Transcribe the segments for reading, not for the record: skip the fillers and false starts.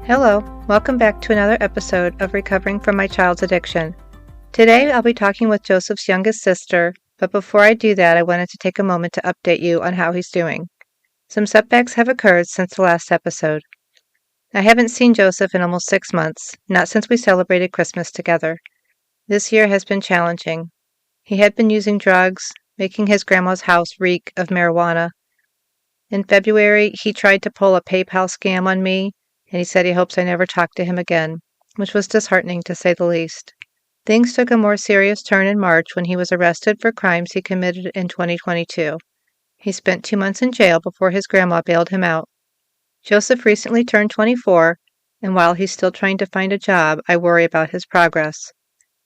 Hello, welcome back to another episode of Recovering from My Child's Addiction. Today I'll be talking with Joseph's youngest sister, but before I do that, I wanted to take a moment to update you on how he's doing. Some setbacks have occurred since the last episode. I haven't seen Joseph in almost 6 months, not since we celebrated Christmas together. This year has been challenging. He had been using drugs, making his grandma's house reek of marijuana. In February, he tried to pull a PayPal scam on me, and he said he hopes I never talk to him again, which was disheartening to say the least. Things took a more serious turn in March when he was arrested for crimes he committed in 2022. He spent 2 months in jail before his grandma bailed him out. Joseph recently turned 24, and while he's still trying to find a job, I worry about his progress.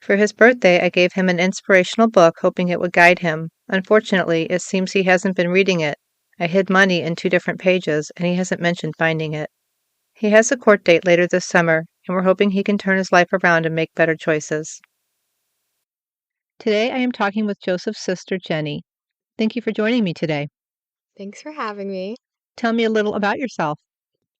For his birthday, I gave him an inspirational book hoping it would guide him. Unfortunately, it seems he hasn't been reading it. I hid money in 2 different pages, and he hasn't mentioned finding it. He has a court date later this summer, and we're hoping he can turn his life around and make better choices. Today I am talking with Joseph's sister, Jenny. Thank you for joining me today. Thanks for having me. Tell me a little about yourself.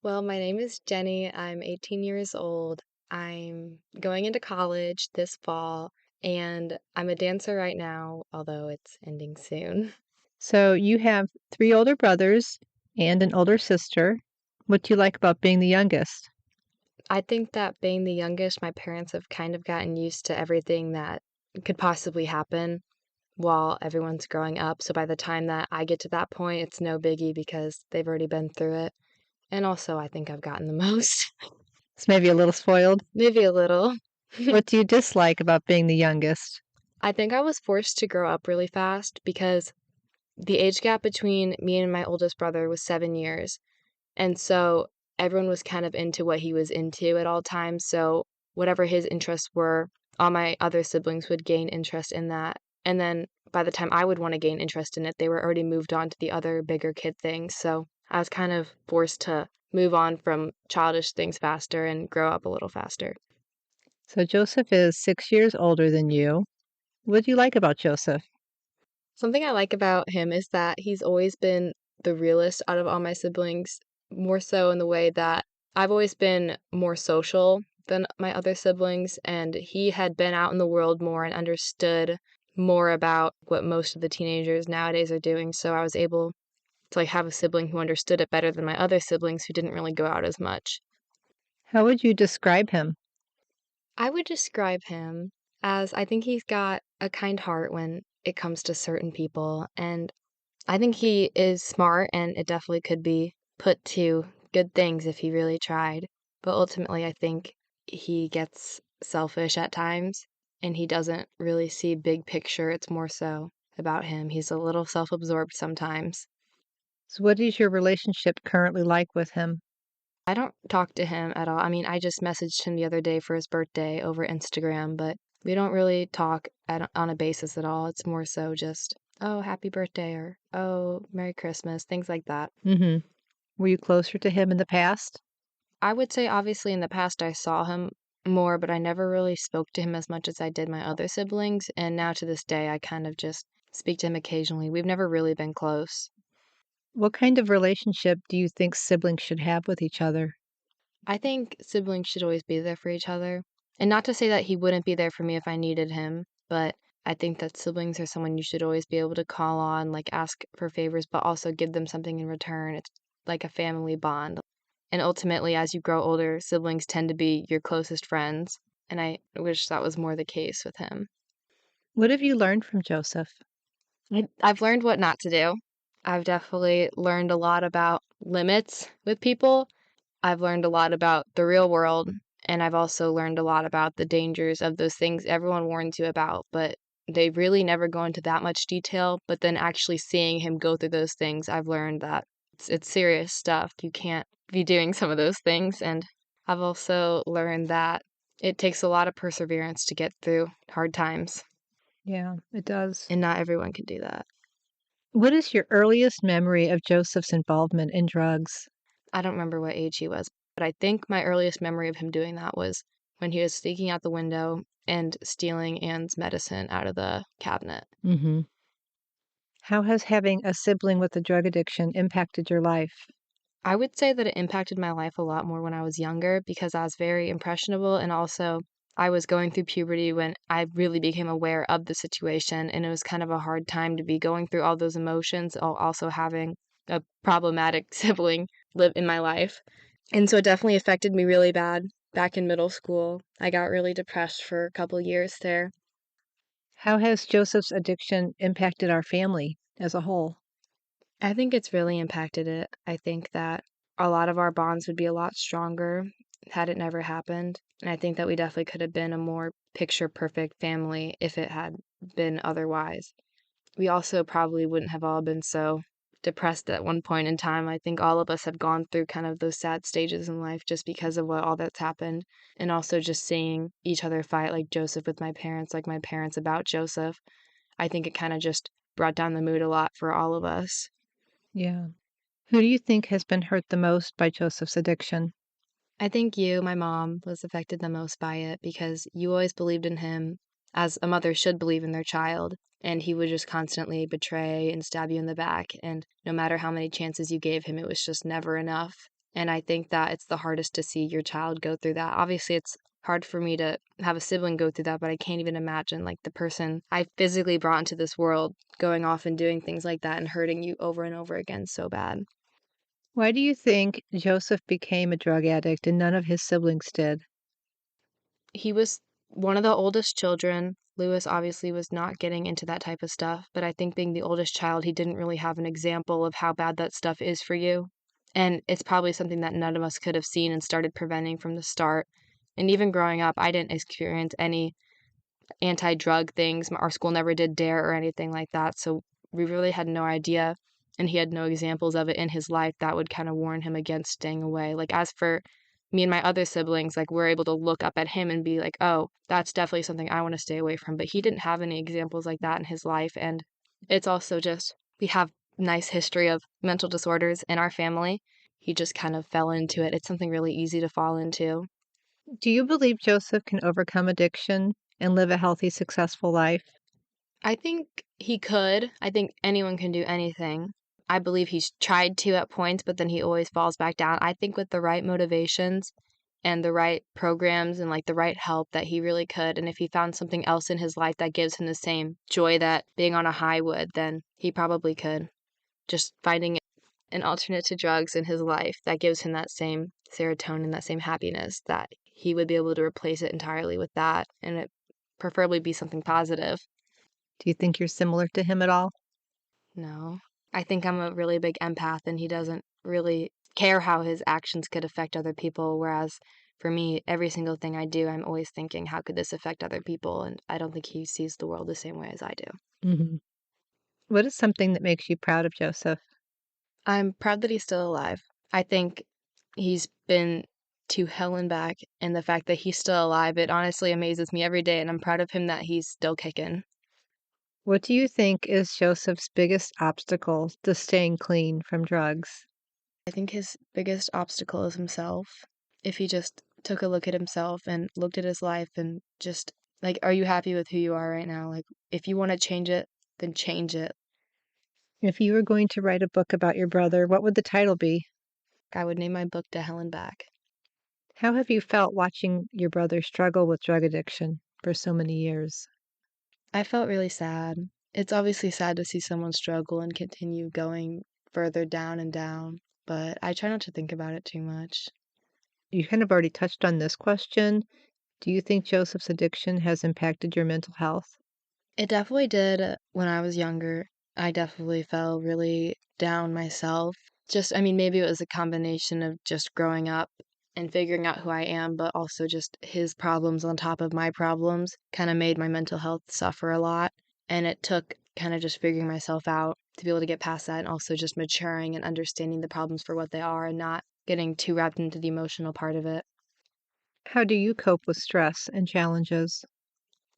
Well, my name is Jenny. I'm 18 years old. I'm going into college this fall, and I'm a dancer right now, although it's ending soon. So you have 3 older brothers and an older sister. What do you like about being the youngest? I think that being the youngest, my parents have kind of gotten used to everything that could possibly happen while everyone's growing up. So by the time that I get to that point, it's no biggie because they've already been through it. And also, I think I've gotten the most. It's maybe a little spoiled. Maybe a little. What do you dislike about being the youngest? I think I was forced to grow up really fast because the age gap between me and my oldest brother was 7 years, and so everyone was kind of into what he was into at all times, so whatever his interests were, all my other siblings would gain interest in that, and then by the time I would wanna gain interest in it, they were already moved on to the other bigger kid things, so I was kind of forced to move on from childish things faster and grow up a little faster. So Joseph is 6 years older than you. What do you like about Joseph? Something I like about him is that he's always been the realest out of all my siblings, more so in the way that I've always been more social than my other siblings, and he had been out in the world more and understood more about what most of the teenagers nowadays are doing. So I was able to have a sibling who understood it better than my other siblings who didn't really go out as much. How would you describe him? I would describe him as I think he's got a kind heart when it comes to certain people, and I think he is smart, and it definitely could be put to good things if he really tried. But ultimately, I think he gets selfish at times, and he doesn't really see big picture. It's more so about him. He's a little self-absorbed sometimes. So what is your relationship currently like with him? I don't talk to him at all. I mean, I just messaged him the other day for his birthday over Instagram, but we don't really talk on a basis at all. It's more so just, oh, happy birthday, or oh, Merry Christmas, things like that. Mm-hmm. Were you closer to him in the past? I would say obviously in the past I saw him more, but I never really spoke to him as much as I did my other siblings, and now to this day I kind of just speak to him occasionally. We've never really been close. What kind of relationship do you think siblings should have with each other? I think siblings should always be there for each other. And not to say that he wouldn't be there for me if I needed him, but I think that siblings are someone you should always be able to call on, ask for favors, but also give them something in return. It's like a family bond. And ultimately, as you grow older, siblings tend to be your closest friends. And I wish that was more the case with him. What have you learned from Joseph? I've learned what not to do. I've definitely learned a lot about limits with people. I've learned a lot about the real world, and I've also learned a lot about the dangers of those things everyone warns you about, but they really never go into that much detail. But then actually seeing him go through those things, I've learned that it's serious stuff. You can't be doing some of those things. And I've also learned that it takes a lot of perseverance to get through hard times, Yeah, it does. and not everyone can do that. What is your earliest memory of Joseph's involvement in drugs? I don't remember what age he was, but I think my earliest memory of him doing that was when he was sneaking out the window and stealing Anne's medicine out of the cabinet. Mm-hmm. How has having a sibling with a drug addiction impacted your life? I would say that it impacted my life a lot more when I was younger because I was very impressionable, and also I was going through puberty when I really became aware of the situation, and it was kind of a hard time to be going through all those emotions while also having a problematic sibling live in my life. And so it definitely affected me really bad back in middle school. I got really depressed for a couple years there. How has Joseph's addiction impacted our family as a whole? I think it's really impacted it. I think that a lot of our bonds would be a lot stronger had it never happened. And I think that we definitely could have been a more picture perfect family if it had been otherwise. We also probably wouldn't have all been so depressed at one point in time. I think all of us have gone through kind of those sad stages in life just because of what all that's happened. And also just seeing each other fight, like Joseph with my parents, like my parents about Joseph. I think it kind of just brought down the mood a lot for all of us. Yeah. Who do you think has been hurt the most by Joseph's addiction? I think you, my mom, was affected the most by it because you always believed in him as a mother should believe in their child, and he would just constantly betray and stab you in the back. And no matter how many chances you gave him, it was just never enough. And I think that it's the hardest to see your child go through that. Obviously, it's hard for me to have a sibling go through that, but I can't even imagine like the person I physically brought into this world going off and doing things like that and hurting you over and over again so bad. Why do you think Joseph became a drug addict and none of his siblings did? He was one of the oldest children. Lewis obviously was not getting into that type of stuff, but I think being the oldest child, he didn't really have an example of how bad that stuff is for you. And it's probably something that none of us could have seen and started preventing from the start. And even growing up, I didn't experience any anti-drug things. Our school never did dare or anything like that, so we really had no idea, and he had no examples of it in his life that would kind of warn him against staying away. Like as for me and my other siblings, like we're able to look up at him and be like, "Oh, that's definitely something I want to stay away from." But he didn't have any examples like that in his life, and it's also just we have nice history of mental disorders in our family. He just kind of fell into it. It's something really easy to fall into. Do you believe Joseph can overcome addiction and live a healthy, successful life? I think he could. I think anyone can do anything. I believe he's tried to at points, but then he always falls back down. I think with the right motivations and the right programs and like the right help that he really could. And if he found something else in his life that gives him the same joy that being on a high would, then he probably could. Just finding an alternate to drugs in his life that gives him that same serotonin, that same happiness, that he would be able to replace it entirely with that and it preferably be something positive. Do you think you're similar to him at all? No. I think I'm a really big empath and he doesn't really care how his actions could affect other people. Whereas for me, every single thing I do, I'm always thinking, how could this affect other people? And I don't think he sees the world the same way as I do. Hmm. What is something that makes you proud of Joseph? I'm proud that he's still alive. I think he's been to hell and back, and the fact that he's still alive, it honestly amazes me every day, and I'm proud of him that he's still kicking. What do you think is Joseph's biggest obstacle to staying clean from drugs? I think his biggest obstacle is himself. If he just took a look at himself and looked at his life and just like, are you happy with who you are right now? Like, if you want to change it, then change it. If you were going to write a book about your brother, what would the title be? I would name my book To Hell and Back. How have you felt watching your brother struggle with drug addiction for so many years? I felt really sad. It's obviously sad to see someone struggle and continue going further down and down, but I try not to think about it too much. You kind of already touched on this question. Do you think Joseph's addiction has impacted your mental health? It definitely did when I was younger. I definitely felt really down myself. Just, I mean, maybe it was a combination of just growing up and figuring out who I am, but also just his problems on top of my problems kind of made my mental health suffer a lot. And it took kind of just figuring myself out to be able to get past that and also just maturing and understanding the problems for what they are and not getting too wrapped into the emotional part of it. How do you cope with stress and challenges?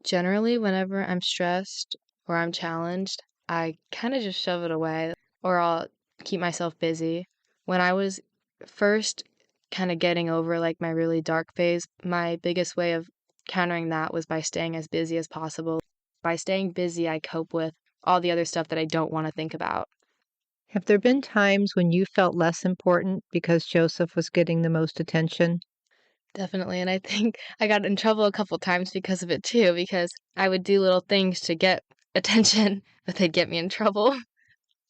Generally, whenever I'm stressed or I'm challenged, I kind of just shove it away or I'll keep myself busy. When I was first kind of getting over like my really dark phase, my biggest way of countering that was by staying as busy as possible. By staying busy, I cope with all the other stuff that I don't want to think about. Have there been times when you felt less important because Joseph was getting the most attention? Definitely, and I think I got in trouble a couple times because of it too, because I would do little things to get attention, but they'd get me in trouble.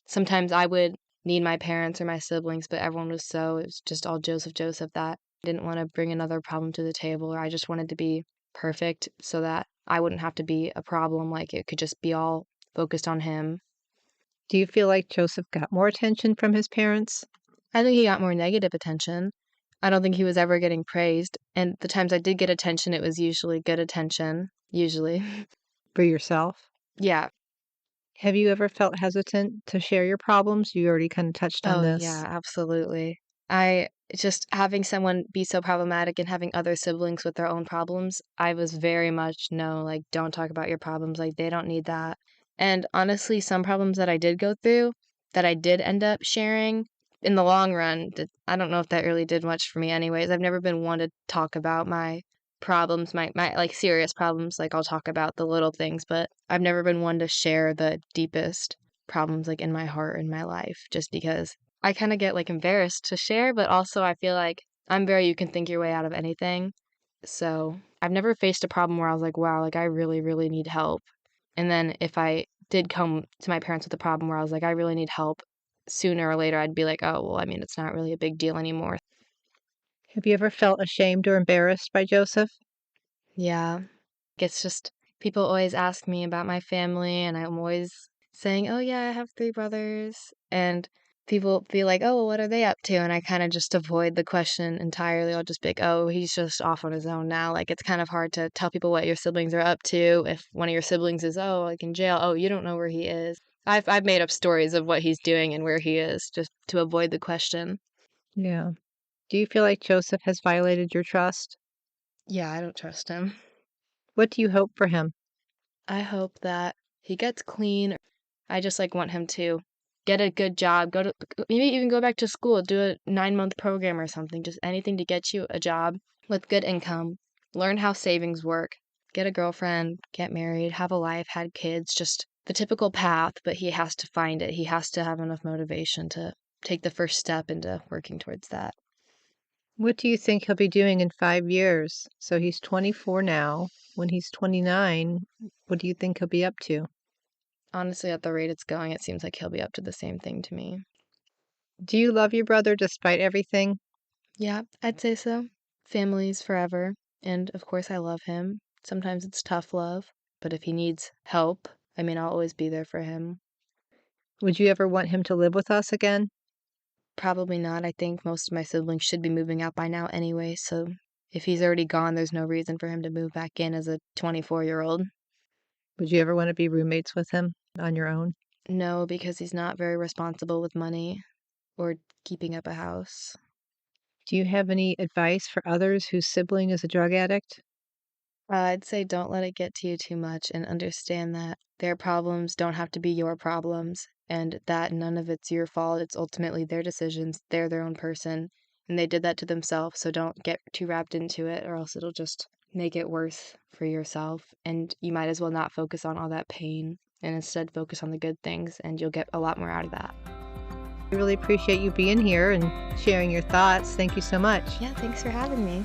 Sometimes I would need my parents or my siblings, but everyone was it was just all Joseph, that I didn't wanna bring another problem to the table, or I just wanted to be perfect so that I wouldn't have to be a problem, like, it could just be all focused on him. Do you feel like Joseph got more attention from his parents? I think he got more negative attention. I don't think he was ever getting praised, and the times I did get attention, it was usually good attention, usually. For yourself? Yeah. Have you ever felt hesitant to share your problems? You already kind of touched on Oh, this. yeah, absolutely. I just having someone be so problematic and having other siblings with their own problems, I was very much, "No, like, don't talk about your problems, like, they don't need that." And honestly, some problems that I did go through, that I did end up sharing, in the long run, I don't know if that really did much for me anyways. I've never been one to talk about my problems, like, serious problems, like, I'll talk about the little things, but I've never been one to share the deepest problems, like, in my heart, in my life, just because I kinda get, like, embarrassed to share, but also I feel like I'm very you can think your way out of anything. So, I've never faced a problem where I was like, "Wow, like, I really, really need help." And then if I did come to my parents with a problem where I was like, "I really need help," sooner or later, I'd be like, "Oh, well, I mean, it's not really a big deal anymore." Have you ever felt ashamed or embarrassed by Joseph? Yeah. It's just people always ask me about my family, and I'm always saying, "Oh, yeah, I have 3 brothers," and people be like, "Oh, well, what are they up to?" And I kinda just avoid the question entirely. I'll just be like, "Oh, he's just off on his own now." Like, it's kind of hard to tell people what your siblings are up to if one of your siblings is, "Oh, like, in jail." "Oh, you don't know where he is." I've made up stories of what he's doing and where he is just to avoid the question. Yeah. Do you feel like Joseph has violated your trust? Yeah, I don't trust him. What do you hope for him? I hope that he gets clean. I just, like, want him to get a good job, go to maybe even go back to school, do a 9-month program or something, just anything to get you a job with good income, learn how savings work, get a girlfriend, get married, have a life, had kids, just the typical path, but he has to find it. He has to have enough motivation to take the first step into working towards that. What do you think he'll be doing in 5 years? So he's 24 now. When he's 29, what do you think he'll be up to? Honestly, at the rate it's going, it seems like he'll be up to the same thing to me. Do you love your brother despite everything? Yeah, I'd say so. Family's forever, and of course I love him. Sometimes it's tough love, but if he needs help, I mean, I'll always be there for him. Would you ever want him to live with us again? Probably not. I think most of my siblings should be moving out by now anyway, so if he's already gone, there's no reason for him to move back in as a 24-year-old. Would you ever want to be roommates with him on your own? No, because he's not very responsible with money or keeping up a house. Do you have any advice for others whose sibling is a drug addict? I'd say don't let it get to you too much and understand that their problems don't have to be your problems and that none of it's your fault. It's ultimately their decisions. They're their own person and they did that to themselves. So don't get too wrapped into it or else it'll just make it worse for yourself. And you might as well not focus on all that pain and instead focus on the good things and you'll get a lot more out of that. I really appreciate you being here and sharing your thoughts. Thank you so much. Yeah, thanks for having me.